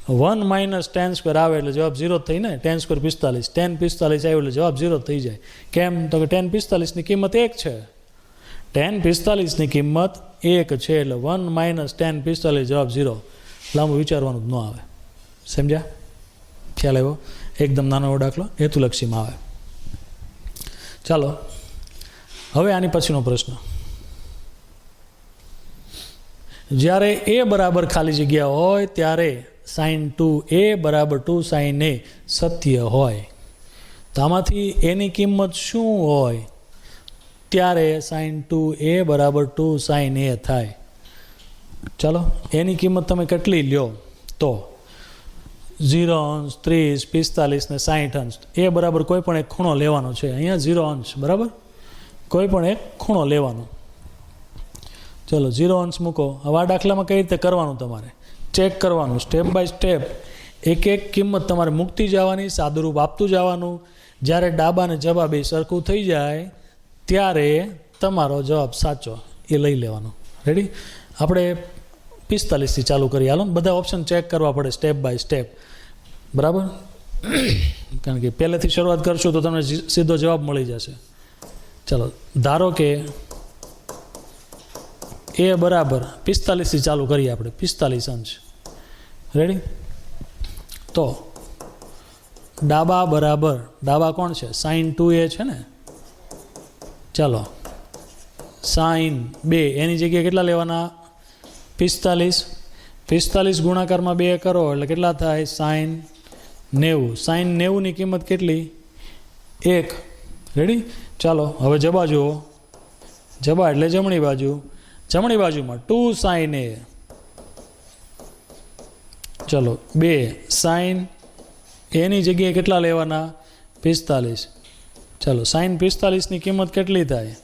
S1: 1 - tan² આવે એટલે જવાબ 0 થઈ ને. tan² 45. tan 45 આવ્યો એટલે જવાબ 0 થઈ જાય. કેમ? તો કે tan 45ની કિંમત 1 છે. tan 45ની કિંમત 1 છે એટલે 1 - tan 45 જવાબ 0. લાંબુ વિચારવાનું જ ન આવે. સમજ્યા? ખ્યાલ આવ્યો? એકદમ નાનો એવો દાખલો હેતુલક્ષીમાં આવે. ચાલો હવે આની પછીનો પ્રશ્ન. જ્યારે એ બરાબર ખાલી જગ્યા હોય ત્યારે sin 2a બરાબર 2 sin a સત્ય હોય. તો આમાંથી એની કિંમત શું હોય ત્યારે sin 2a બરાબર 2 sin a થાય? ચાલો એની કિંમત તમે કેટલી લ્યો તો 0 અંશ 30 45 ને 60 અંશ. એ બરાબર કોઈ પણ એક ખૂણો લેવાનો છે. અહીંયા 0 અંશ બરાબર કોઈ પણ એક ખૂણો લેવાનો. ચલો 0 અંશ મૂકો. હવે આ દાખલામાં કઈ રીતે કરવાનું તમારે ચેક કરવાનું. સ્ટેપ બાય સ્ટેપ એક એક કિંમત તમારે મૂકતી જવાની, સાદુરૂપ આપતું જવાનું. જ્યારે ડાબા અને જવાબ એ સરખું થઈ જાય ત્યારે તમારો જવાબ સાચો એ લઈ લેવાનો. રેડી? આપણે 45થી ચાલુ કરીએ. હાલો બધા ઓપ્શન ચેક કરવા પડે સ્ટેપ બાય સ્ટેપ. બરાબર? કારણ કે પહેલેથી શરૂઆત કરશું તો તમને સીધો જવાબ મળી જશે. ચાલો ધારો કે એ બરાબર 45થી ચાલુ કરીએ આપણે. 45 અંશ. રેડી? તો ડાબા બરાબર ડાબા કોણ છે? sin 2a છે ને. ચાલો sin 2 એની જગ્યાએ કેટલા લેવાના? 45. 45 ગુણાકારમાં 2 કરો એટલે કેટલા થાય? sin 90. sin 90 ની કિંમત કેટલી? 1. રેડી? ચાલો હવે જબા જુઓ. જબા એટલે જમણી બાજુ. જમણી બાજુમાં 2 sin a. ચલો 2 sin એની જગ્યાએ કેટલા લેવાના? 45. ચલો sin 45 ની કિંમત કેટલી થાય?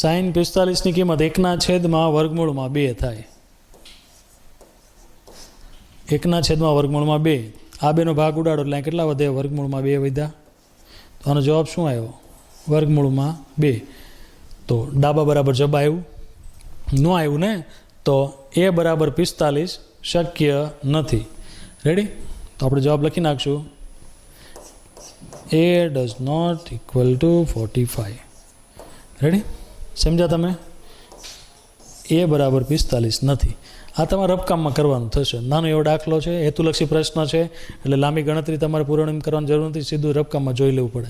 S1: sin 45 ની કિંમત 1/2 થાય. 1/2. આ બેનો ભાગ ઉડાડો એટલે કેટલા વધે? √2 વધ્યા. તો આનો જવાબ શું આવ્યો? √2. તો ડાબા બરાબર જબા આવ્યું? ન આવ્યું ને. તો એ બરાબર 45 શક્ય નથી. રેડી? તો આપણે જવાબ લખી નાખશું. a does not equal to 45. Ready? સમજ્યા તમે? એ બરાબર 45 નથી. આ તમારે રફકામમાં કરવાનું થશે. નાનો એવો દાખલો છે, હેતુલક્ષી પ્રશ્ન છે, એટલે લાંબી ગણતરી તમારે પૂર્ણ કરવાની જરૂર નથી. સીધું રફકામમાં જોઈ લેવું પડે.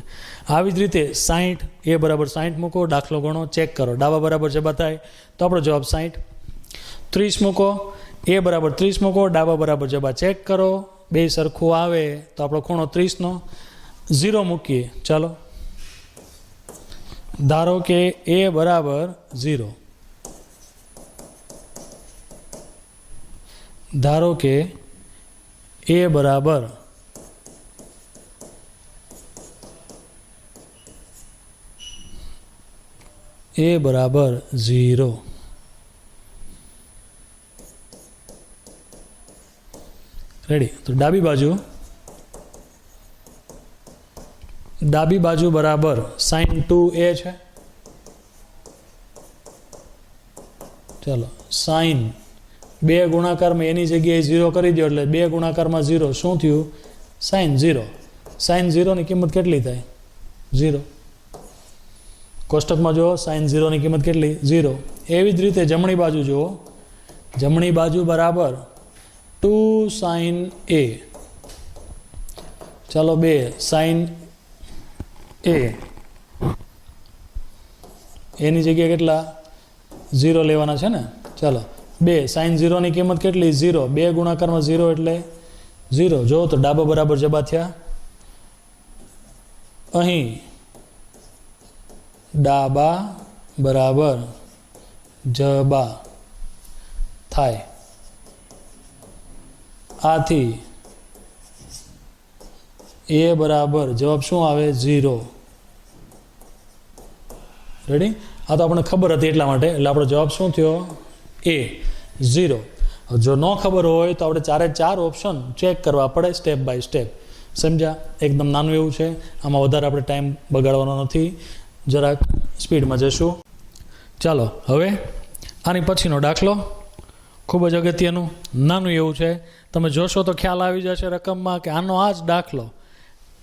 S1: આવી જ રીતે 60 એ બરાબર 60 મૂકો, દાખલો ગણો, ચેક કરો. ડાબા બરાબર જબા થાય તો આપણો જવાબ 60. 30 મૂકો, એ બરાબર 30 મૂકો, ડાબા બરાબર જબા ચેક કરો. બે સરખું આવે તો આપણો ખૂણો 30નો. 0 મૂકીએ. ચાલો ધારો કે એ બરાબર 0. ધારો કે એ બરાબર એ બરાબર 0. રેડી? તો ડાબી બાજુ બરાબર sin 2a છે. ચાલો sin 2 ગુણાકારમાં એની જગ્યાએ 0 કરી દો એટલે 2 ગુણાકારમાં 0 શું થયું? sin 0. sin 0 ની કિંમત કેટલી થાય? 0. કોષ્ટકમાં જુઓ sin 0 ની કિંમત કેટલી? 0. એવી જ રીતે જમણી બાજુ જુઓ. જમણી બાજુ બરાબર 2 sin a. ચાલો 2 sin a એની જગ્યાએ કેટલા? 0 લેવાના છે ને. ચાલો 2 sin 0 ની કિંમત કેટલી? 0. 2 ગુણાકારમાં 0 એટલે 0. જો તો ડાબા બરાબર જબા થયા. અહીં ડાબા બરાબર જબા થાય. આથી એ બરાબર જવાબ શું આવે? 0. રેડી? આ તો આપણને ખબર હતી એટલા માટે. એટલે આપણો જવાબ શું થયો? એ 0. જો ન ખબર હોય તો આપણે 4 ઓપ્શન ચેક કરવા પડે સ્ટેપ બાય સ્ટેપ. સમજ્યા? એકદમ નાનું એવું છે. આમાં વધારે આપણે ટાઈમ બગાડવાનો નથી. જરાક સ્પીડમાં જશું. ચાલો હવે આની પછીનો દાખલો ખૂબ જ અગત્યનું નાનું એવું છે. તમે જોશો તો ખ્યાલ આવી જશે રકમમાં કે આનો આ જ દાખલો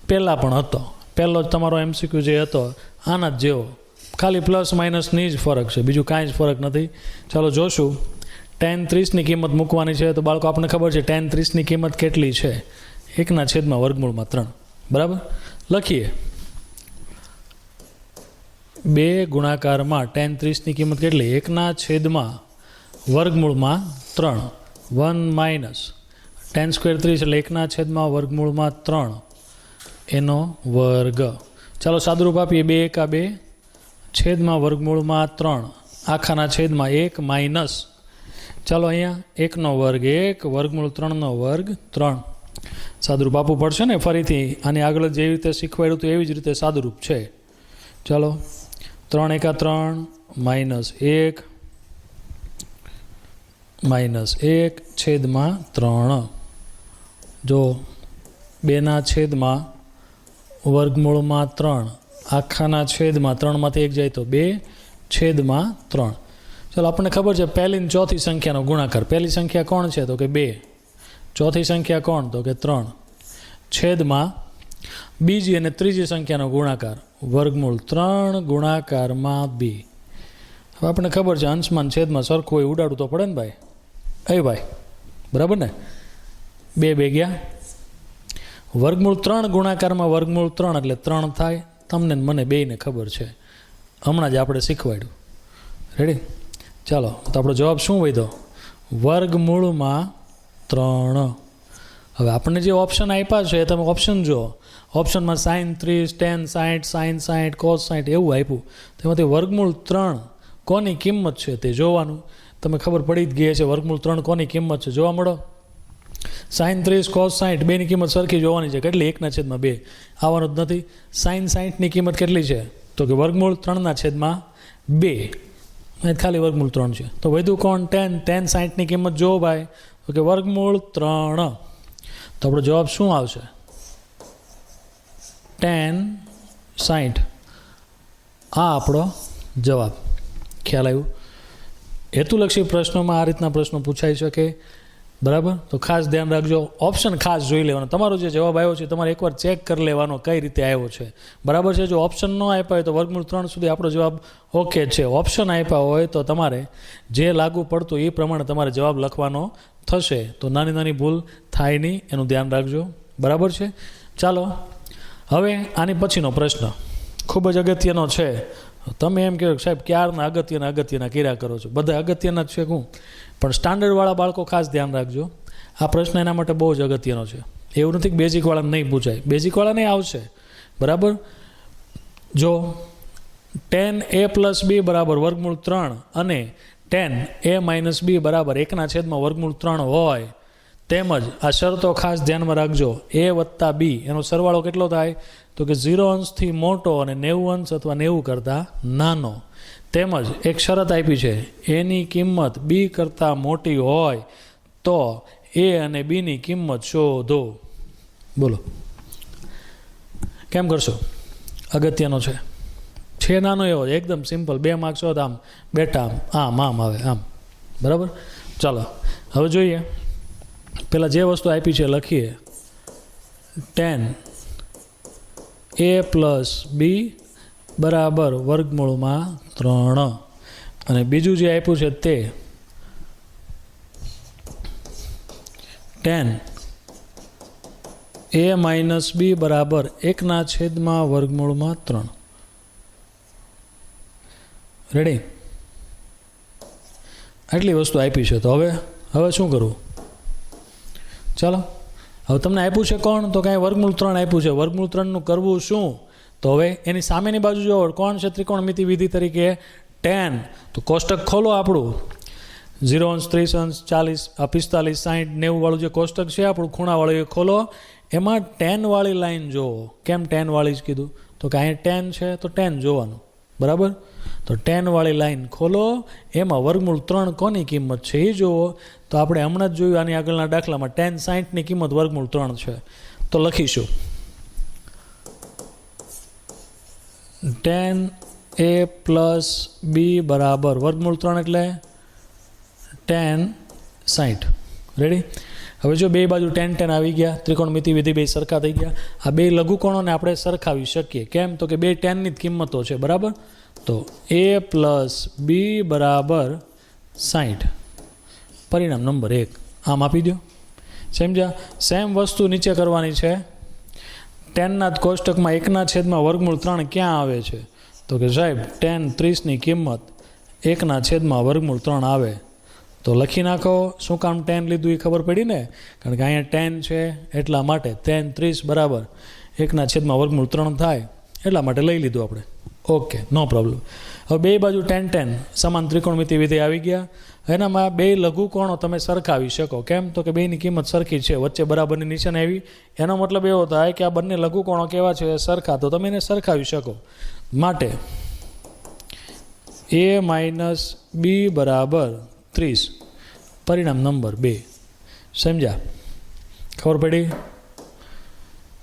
S1: પહેલાં પણ હતો. પહેલો જ તમારો MCQ જે હતો આના જ જેવો, ખાલી પ્લસ માઇનસની જ ફરક છે, બીજું કાંઈ જ ફરક નથી. ચાલો જોશું. tan 30ની કિંમત મૂકવાની છે. તો બાળકો આપણને ખબર છે tan 30ની કિંમત કેટલી છે? 1/√3. બરાબર. લખીએ 2 ગુણાકારમાં tan 30ની કિંમત કેટલી? 1/√3. 1 માઇનસ tan સ્ક્વેર 30 એટલે 1/√3 એનો વર્ગ. ચાલો સાદુરૂપ આપીએ. 2 એકા 2 છેદમાં √3 આખાના છેદમાં 1 માઇનસ, ચાલો અહીંયા 1 નો વર્ગ 1 √3 નો વર્ગ 3. સાદુરૂપ આપવું પડશે ને ફરીથી. આની આગળ જેવી રીતે શીખવાડ્યું હતું એવી જ રીતે સાદુરૂપ છે. ચાલો 3 એકા 3 માઇનસ 1 છેદમાં 3. જો 2/3 આખાના છેદમાં 3માંથી 1 જાય તો 2/3. ચાલો આપણને ખબર છે પહેલી ને ચોથી સંખ્યાનો ગુણાકાર. પહેલી સંખ્યા કોણ છે? તો કે 2. ચોથી સંખ્યા કોણ? તો કે 3. છેદમાં બીજી અને ત્રીજી સંખ્યાનો ગુણાકાર √3 ગુણાકારમાં 2. હવે આપણને ખબર છે અંશમાં છેદમાં સરખું હોય ઉડાડવું તો પડે ને ભાઈ. ભાઈ બરાબર ને? 2 ગયા. √3 ગુણાકારમાં √3 એટલે 3 થાય. તમને મને બેયને ખબર છે, હમણાં જ આપણે શીખવાડ્યું. રેડી? ચાલો તો આપણો જવાબ શું વધ્યો? √3. હવે આપણને જે ઓપ્શન આપ્યા છે એ તમે ઓપ્શન જુઓ. ઓપ્શનમાં sin 30, tan 60, sin 60, cos 60 એવું આપ્યું. તેમાંથી √3 કોની કિંમત છે તે જોવાનું. તમે ખબર પડી જ ગઈ છે √3 કોની કિંમત છે. જોવા મળો. sin 30, cos 60 બેની કિંમત સરખી જોવાની છે. કેટલી? 1/2. આવવાનું જ નથી. sin 60ની કિંમત કેટલી છે? તો કે √3/2. ખાલી √3 છે. તો વધુ કોણ? tan 60ની કિંમત જો ભાઈ, તો કે √3. તો આપણો જવાબ શું આવશે? tan 60. આ આપણો જવાબ. ખ્યાલ આવ્યું? હેતુલક્ષી પ્રશ્નોમાં આ રીતના પ્રશ્નો પૂછાઈ શકે. બરાબર? તો ખાસ ધ્યાન રાખજો. ઓપ્શન ખાસ જોઈ લેવાનો. તમારો જે જવાબ આવ્યો છે તમારે એકવાર ચેક કરી લેવાનો કઈ રીતે આવ્યો છે. બરાબર છે? જો ઓપ્શન ન આપ્યા હોય તો √3 સુધી આપણો જવાબ ઓકે છે. ઓપ્શન આપ્યા હોય તો તમારે જે લાગુ પડતું એ પ્રમાણે તમારે જવાબ લખવાનો થશે. તો નાની નાની ભૂલ થાય નહીં, એનું ધ્યાન રાખજો. બરાબર છે? ચાલો હવે આની પછીનો પ્રશ્ન ખૂબ જ અગત્યનો છે. તમે એમ કહો સાહેબ ક્યારના અગત્યના કર્યા કરો છો. બધા અગત્યના જ છે હું, પણ સ્ટાન્ડર્ડવાળા બાળકો ખાસ ધ્યાન રાખજો. આ પ્રશ્ન એના માટે બહુ જ અગત્યનો છે. એવું નથી કે બેઝિકવાળાને નહીં પૂછાય. બેઝિકવાળા નહીં આવશે. બરાબર? જો tan a + b બરાબર √3 અને tan a - b બરાબર 1/√3 હોય, તેમજ આ શરતો ખાસ ધ્યાનમાં રાખજો. a + b એનો સરવાળો કેટલો થાય? તો કે 0 અંશથી મોટો અને 90 અંશ અથવા 90 કરતાં નાનો. તેમજ એક શરત આપી છે, એની કિંમત b કરતાં મોટી હોય તો a અને b ની કિંમત શોધો. બોલો કેમ કરશો? અગત્યનો છે નાનો એવો એકદમ સિમ્પલ. 2 માર્ક્સ હોત આમ બેઠા આમ આવે આમ. બરાબર? ચાલો હવે જોઈએ. પહેલાં જે વસ્તુ આપી છે લખીએ. tan a + b બરાબર √3 અને બીજું જે આપ્યું છે તે tan a - b બરાબર 1/√3. રેડી? આટલી વસ્તુ આપી છે. તો હવે શું કરવું? ચાલો હવે તમને આપ્યું છે કોણ? તો કાંઈ √3 આપ્યું છે. √3નું કરવું શું? તો હવે એની સામેની બાજુ જો કોણ છે? ત્રિકોણમિતિ વિધિ તરીકે tan. તો કોષ્ટક ખોલો આપણું. 0 અંશ, 30 અંશ, 40, 45, 60, 90 વાળું જે કોષ્ટક છે આપણું ખૂણાવાળું એ ખોલો. એમાં tan વાળી લાઈન જુઓ. કેમ tan વાળી જ કીધું? તો કે અહીંયા tan છે તો tan જોવાનું. બરાબર? તો tan વાળી લાઈન ખોલો. એમાં √3 કોની કિંમત છે એ જુઓ. તો આપણે હમણાં જ જોયું આની આગળના દાખલામાં tan 60ની કિંમત √3 છે. તો લખીશું tan a + b બરાબર √3 એટલે tan 60. રેડી? હવે જો બે બાજુ tan આવી ગયા, ત્રિકોણમિતિ વિધિ બે સરખા થઈ ગયા. આ બે લઘુકોણોને આપણે સરખાવી શકીએ. કેમ? તો કે બે tanની જ કિંમતો છે. બરાબર? તો a + b બરાબર 60. પરિણામ નંબર 1 આમ આપી દો. સમજ્યા? સેમ વસ્તુ નીચે કરવાની છે. ટેનના કોષ્ટકમાં 1/3 ક્યાં આવે છે? તો કે સાહેબ tan 30ની કિંમત 1/3 આવે. તો લખી નાખો. શું કામ tan લીધું એ ખબર પડી ને? કારણ કે અહીંયા tan છે એટલા માટે tan 30 બરાબર 1/3 થાય એટલા માટે લઈ લીધું આપણે. ઓકે, નો પ્રોબ્લેમ. હવે બે બાજુ tan સમાન ત્રિકોણમિતિ વિધેય આવી ગયા. એનામાં બે લઘુકોણો તમે સરખાવી શકો. કેમ? તો કે બેની કિંમત સરખી છે, વચ્ચે બરાબરની નિશાની આવી. એનો મતલબ એવો થાય કે આ બંને લઘુકોણો કેવા છે? સરખા. તો તમે એને સરખાવી શકો. માટે a - b બરાબર 30 પરિણામ નંબર 2. સમજ્યા? ખબર પડી?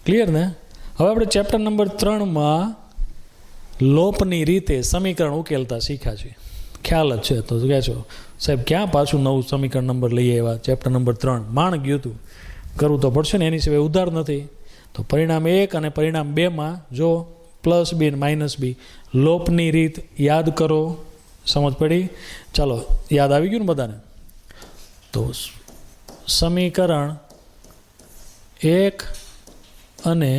S1: ક્લિયર ને? હવે આપણે ચેપ્ટર નંબર 3માં લોપની રીતે સમીકરણ ઉકેલતા શીખ્યા છે. ખ્યાલ જ છે. તો કહે છો સાહેબ ક્યાં પાછું નવું સમીકરણ નંબર લઈએ એવા? ચેપ્ટર નંબર 3 માણ ગયું હતું. કરવું તો પડશે ને, એની સિવાય ઉધાર નથી. તો પરિણામ 1 અને પરિણામ 2માં જો +b અને -b લોપની રીત યાદ કરો. સમજ પડી? ચાલો, યાદ આવી ગયું ને બધાને? તો સમીકરણ 1 અને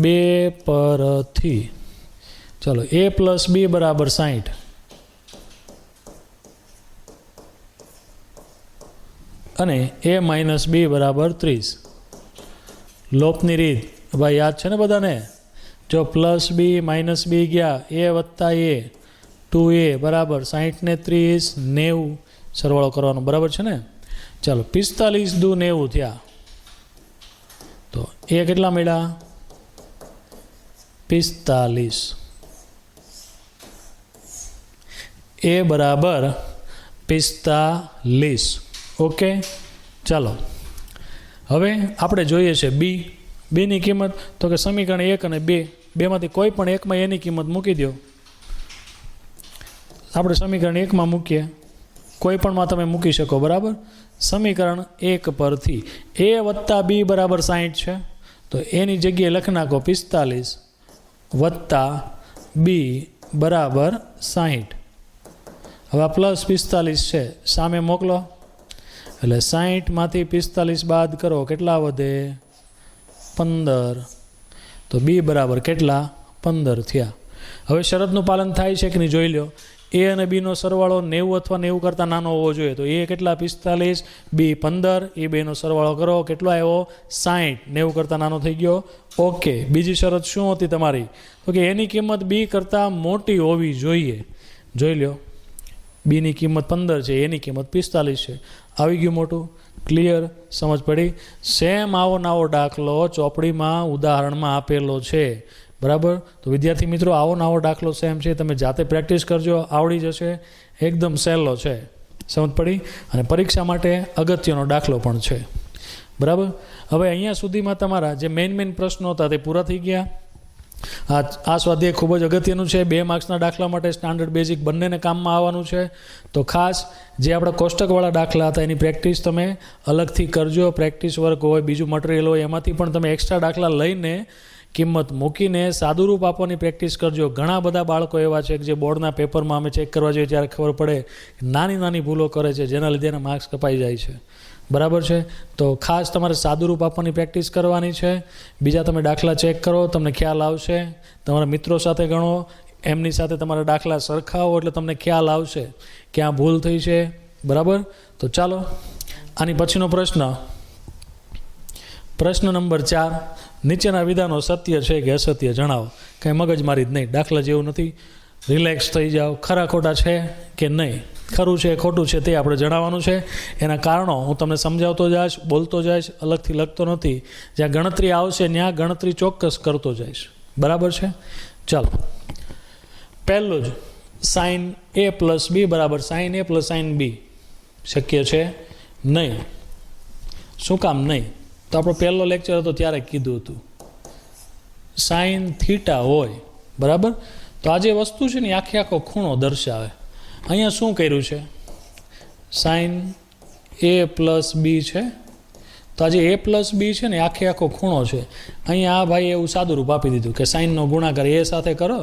S1: 2 પરથી ચાલો a + b બરાબર 60 અને a - b બરાબર 30. લોપની રીત ભાઈ યાદ છે ને બધાને? જો +b - b ગયા, a વત્તા a 2a બરાબર 60 ને 30 90 સરવાળો કરવાનો. બરાબર છે ને? ચાલો 45 દુ 90 થયા. તો એ કેટલા મળ્યા? 45. એ બરાબર 45. ઓકે, ચાલો હવે આપણે જોઈએ છે બીની કિંમત. તો કે સમીકરણ 1 અને 2 બેમાંથી કોઈ પણ એકમાં એની કિંમત મૂકી દો. આપણે સમીકરણ 1માં મૂકીએ, કોઈ પણમાં તમે મૂકી શકો. બરાબર? સમીકરણ 1 પરથી a વત્તા b બરાબર 60 છે. તો એની જગ્યાએ લખી નાખો 45 વત્તા b બરાબર 60. હવે આ +45 છે, સામે મોકલો. એટલે 60માંથી 45 બાદ કરો, કેટલા વધે? 15. તો b બરાબર કેટલા? 15 થયા. હવે શરતનું પાલન થાય છે કે નહીં જોઈ લો. a અને b નો સરવાળો 90 અથવા 90 કરતાં નાનો હોવો જોઈએ. તો a કેટલા? 45, b 15. એ બેનો સરવાળો કરો, કેટલો આવ્યો? 60. 90 કરતાં નાનો થઈ ગયો. ઓકે, બીજી શરત શું હતી તમારી? તો કે એની કિંમત b કરતાં મોટી હોવી જોઈએ. જોઈ લો, બીની કિંમત 15 છે, એની કિંમત 45 છે. આવી ગયું મોટું? ક્લિયર? સમજ પડી? સેમ આવો નવો દાખલો ચોપડીમાં ઉદાહરણમાં આપેલો છે. બરાબર? તો વિદ્યાર્થી મિત્રો, આવો નવો દાખલો સેમ છે, તમે જાતે પ્રેક્ટિસ કરજો, આવડી જશે. એકદમ સહેલો છે. સમજ પડી? અને પરીક્ષા માટે અગત્યનો દાખલો પણ છે. બરાબર? હવે અહીંયા સુધીમાં તમારા જે મેઇન પ્રશ્નો હતા તે પૂરા થઈ ગયા. આ સ્વાધ્યાય ખૂબ જ અગત્યનું છે. 2 માર્ક્સના દાખલા માટે સ્ટાન્ડર્ડ બેઝિક બંનેને કામમાં આવવાનું છે. તો ખાસ જે આપણા કોષ્ટકવાળા દાખલા હતા એની પ્રેક્ટિસ તમે અલગથી કરજો. પ્રેક્ટિસ વર્ક હોય, બીજું મટીરિયલ હોય, એમાંથી પણ તમે એક્સ્ટ્રા દાખલા લઈને કિંમત મૂકીને સાદુરૂપ આપવાની પ્રેક્ટિસ કરજો. ઘણા બધા બાળકો એવા છે કે જે બોર્ડના પેપરમાં અમે ચેક કરવા જોઈએ ત્યારે ખબર પડે નાની ભૂલો કરે છે, જેના લીધે એના માર્ક્સ કપાઈ જાય છે. બરાબર છે? તો ખાસ તમારે સાદુરૂપ આપવાની પ્રેક્ટિસ કરવાની છે. બીજા તમે દાખલા ચેક કરો, તમને ખ્યાલ આવશે. તમારા મિત્રો સાથે ગણો, એમની સાથે તમારા દાખલા સરખાવો, એટલે તમને ખ્યાલ આવશે ક્યાં ભૂલ થઈ છે. બરાબર? તો ચાલો આની પછીનો પ્રશ્ન નંબર 4. નીચેના વિધાનો સત્ય છે કે અસત્ય જણાવો. કંઈ મગજમારી જ નહીં, દાખલા જેવું નથી. રિલેક્સ થઈ જાઓ. ખરા ખોટા છે કે નહીં, ખરું છે ખોટું છે તે આપણે જણાવવાનું છે. એના કારણો હું તમને સમજાવતો જઈશ, બોલતો જઈશ, અલગથી લખતો નથી. જ્યાં ગણતરી આવશે ત્યાં ગણતરી ચોક્કસ કરતો જઈશ. બરાબર છે? ચાલો, પહેલું જ sin a + b બરાબર sin a + sin b શક્ય છે નહીં. શું કામ નહીં? તો આપણો પહેલો લેક્ચર હતો ત્યારે કીધું હતું sin θ હોય. બરાબર? તો આ જે વસ્તુ છે ને આખો ખૂણો દર્શાવે. અહીંયા શું કર્યું છે? sin a + b છે. તો આ જે a + b છે ને આખો ખૂણો છે. અહીંયા આ ભાઈ એવું સાદું રૂપ આપી દીધું કે સાઇનનો ગુણાકાર a સાથે કરો,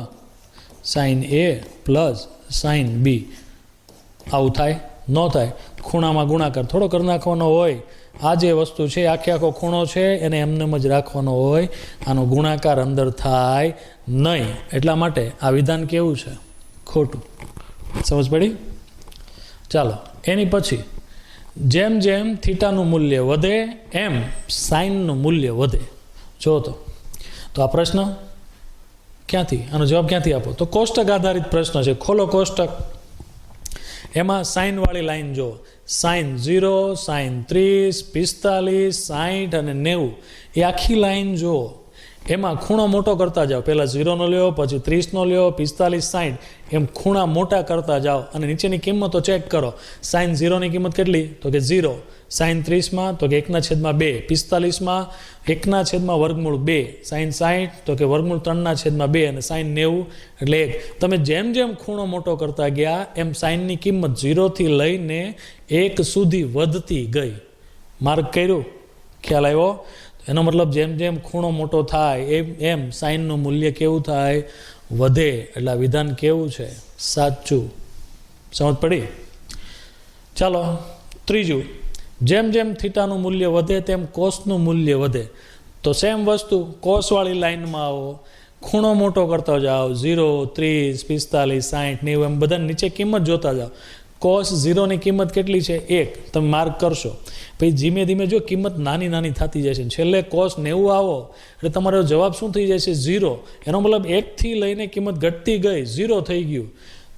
S1: sin a + sin b. આવું થાય? ન થાય. ખૂણામાં ગુણાકાર થોડો કરી નાખવાનો હોય. આ જે વસ્તુ છે આખે આખો ખૂણો છે એને એમનેમ જ રાખવાનો હોય, આનો ગુણાકાર અંદર થાય નહીં. એટલા માટે આ વિધાન કેવું છે? ખોટું. સમજ પડી? ચાલો એની પછી જેમ જેમ થીટાનું મૂલ્ય વધે એમ સાઇનનું મૂલ્ય વધે. જો તો આ પ્રશ્ન ક્યાંથી, આનો જવાબ ક્યાંથી આપો? તો કોષ્ટક આધારિત પ્રશ્ન છે. ખોલો કોષ્ટક, એમાં સાઇનવાળી લાઈન જો, સાઇન 0, સાઇન 30, 45, 60 અને 90 એ આખી લાઈન જો. એમાં ખૂણો મોટો કરતા જાઓ. પહેલાં 0નો લ્યો, પછી 30નો લ્યો, 45, 60 એમ ખૂણા મોટા કરતા જાઓ અને નીચેની કિંમતો ચેક કરો. સાઇન 0ની કિંમત કેટલી? તો કે 0. સાઇન 30માં તો કે 1/2. 45માં 1/2. સાઇન 60 તો કે વર્ગમૂળ 3/2. અને સાઇન 90 એટલે 1. તમે જેમ જેમ ખૂણો મોટો કરતા ગયા એમ સાઇનની કિંમત 0થી લઈને 1 સુધી વધતી ગઈ. માર્ક કર્યું? ખ્યાલ આવ્યો? એનો મતલબ જેમ જેમ ખૂણો મોટો થાય એમ સાઇનનું મૂલ્ય કેવું થાય? વધે. એટલે આ વિધાન કેવું છે? સાચું. સમજ પડી? ચાલો ત્રીજું, જેમ જેમ થીટાનું મૂલ્ય વધે તેમ કોસનું મૂલ્ય વધે. તો સેમ વસ્તુ, કોસવાળી લાઈનમાં આવો, ખૂણો મોટો કરતા જાઓ. 0, 30, 45, 60, 90 એમ બધા નીચે કિંમત જોતા જાઓ. કોસ 0ની કિંમત કેટલી છે? 1. તમે માર્ક કરશો. પછી ધીમે ધીમે જો કિંમત નાની નાની થતી જાય છે. છેલ્લે કોસ 90 આવો એટલે તમારો જવાબ શું થઈ જાય છે? 0. એનો મતલબ 1થી લઈને કિંમત ઘટતી ગઈ, 0 થઈ ગયું.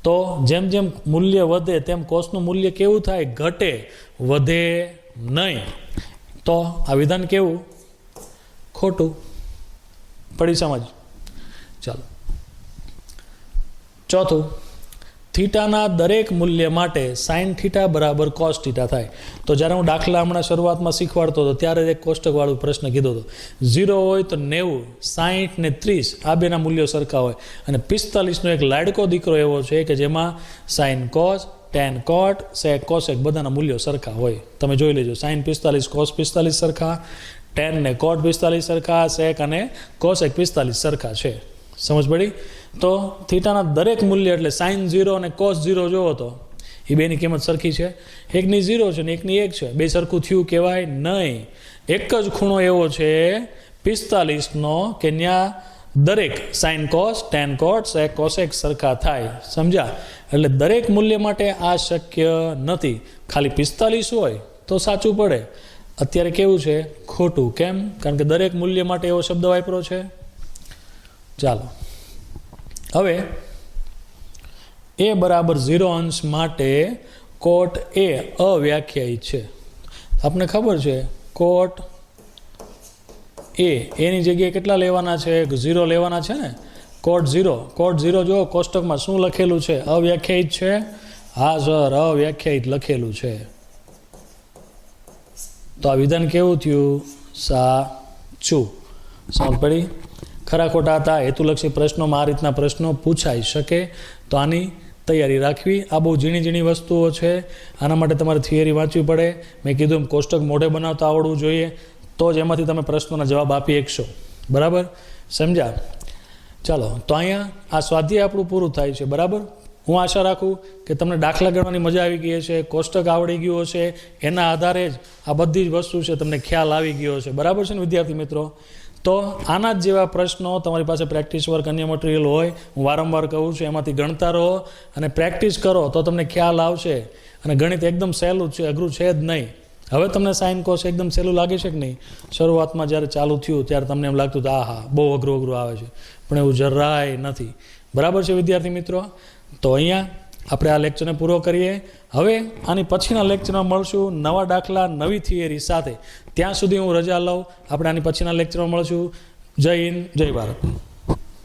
S1: તો જેમ જેમ મૂલ્ય વધે તેમ કોસનું મૂલ્ય કેવું થાય? ઘટે, વધે નહીં. તો આ વિધાન કેવું? ખોટું. પડી સમજ? ચાલો ચોથું, થીટાના દરેક મૂલ્ય માટે સાઇન થીટા બરાબર કોસ થીટા થાય. તો જ્યારે હું દાખલા હમણાં શરૂઆતમાં શીખવાડતો હતો ત્યારે એક કોષ્ટકવાળું પ્રશ્ન કીધો હતો. 0 હોય તો 90, 60 ને 30 આ બેના મૂલ્યો સરખા હોય. અને 45નો એક લાડકો દીકરો એવો છે કે જેમાં સાઇન કોસ, ટેન કોટ, સેક કોસેક બધાના મૂલ્યો સરખા હોય. તમે જોઈ લેજો, સાઇન 45, કોસ 45 સરખા, ટેન ને કોટ 45 સરખા, સેક અને કોસેક 45 સરખા છે. સમજ પડી? તો થીટાના દરેક મૂલ્ય એટલે સાઇન 0 અને કોસ 0 જોવો તો એ બેની કિંમત સરખી છે. એકની 0 છે ને એકની 1 છે. બે સરખું થયું કહેવાય નહીં. એક જ ખૂણો એવો છે 45નો કે ત્યાં દરેક સાઇન કોસ, ટેન કોટ, સેક કોસેક સરખા થાય. સમજ્યા? એટલે દરેક મૂલ્ય માટે આ શક્ય નથી. ખાલી 45 હોય તો સાચું પડે. અત્યારે કેવું છે? ખોટું. કેમ? કારણ કે દરેક મૂલ્ય માટે એવો શબ્દ વાપર્યો છે. ચાલો હવે a બરાબર 0 અંશ માટે કોટ a અવ્યાખ્યાયિત છે. આપને ખબર છે કોટ એની જગ્યાએ કેટલા લેવાના છે? 0 લેવાના છે ને. કોટ 0 જો કોષ્ટકમાં શું લખેલું છે? અવ્યાખ્યાયિત છે. હા સર, અવ્યાખ્યાયિત લખેલું છે. તો આ વિધાન કેવું થયું? સાચું. સમજ પડી? ખરા ખોટા હતા હેતુલક્ષી પ્રશ્નોમાં આ રીતના પ્રશ્નો પૂછાઈ શકે. તો આની તૈયારી રાખવી. આ બહુ ઝીણી ઝીણી વસ્તુઓ છે. આના માટે તમારે થિયરી વાંચવી પડે. મેં કીધું એમ કોષ્ટક મોઢે બનાવતા આવડવું જોઈએ, તો જ એમાંથી તમે પ્રશ્નોના જવાબ આપી શકશો. બરાબર? સમજ્યા? ચાલો તો અહીંયા આ સ્વાધ્યાય આપણું પૂરું થાય છે. બરાબર? હું આશા રાખું કે તમને દાખલા ગણવાની મજા આવી ગઈ હશે, કોષ્ટક આવડી ગયું હશે. એના આધારે જ આ બધી જ વસ્તુ છે તમને ખ્યાલ આવી ગયો છે. બરાબર છે ને વિદ્યાર્થી મિત્રો? તો આના જ જેવા પ્રશ્નો તમારી પાસે પ્રેક્ટિસ વર્ક, અન્ય મટીરિયલ હોય, હું વારંવાર કહું છું, એમાંથી ગણતા રહો અને પ્રેક્ટિસ કરો તો તમને ખ્યાલ આવશે. અને ગણિત એકદમ સહેલું છે, અઘરું છે જ નહીં. હવે તમને સાઇન કોસ એકદમ સહેલું લાગે છે કે નહીં? શરૂઆતમાં જ્યારે ચાલુ થયું ત્યારે તમને એમ લાગતું હતું આહા બહુ અઘરું આવે છે, પણ એવું જરાય નથી. બરાબર છે વિદ્યાર્થી મિત્રો? તો અહીંયા આપણે આ લેક્ચરને પૂરો કરીએ. હવે આની પછીના લેક્ચરમાં મળશું નવા દાખલા, નવી થિયરી સાથે. ત્યાં સુધી હું રજા લઉં. આપણે આની પછીના લેક્ચરમાં મળશું. જય હિન્દ, જય ભારત.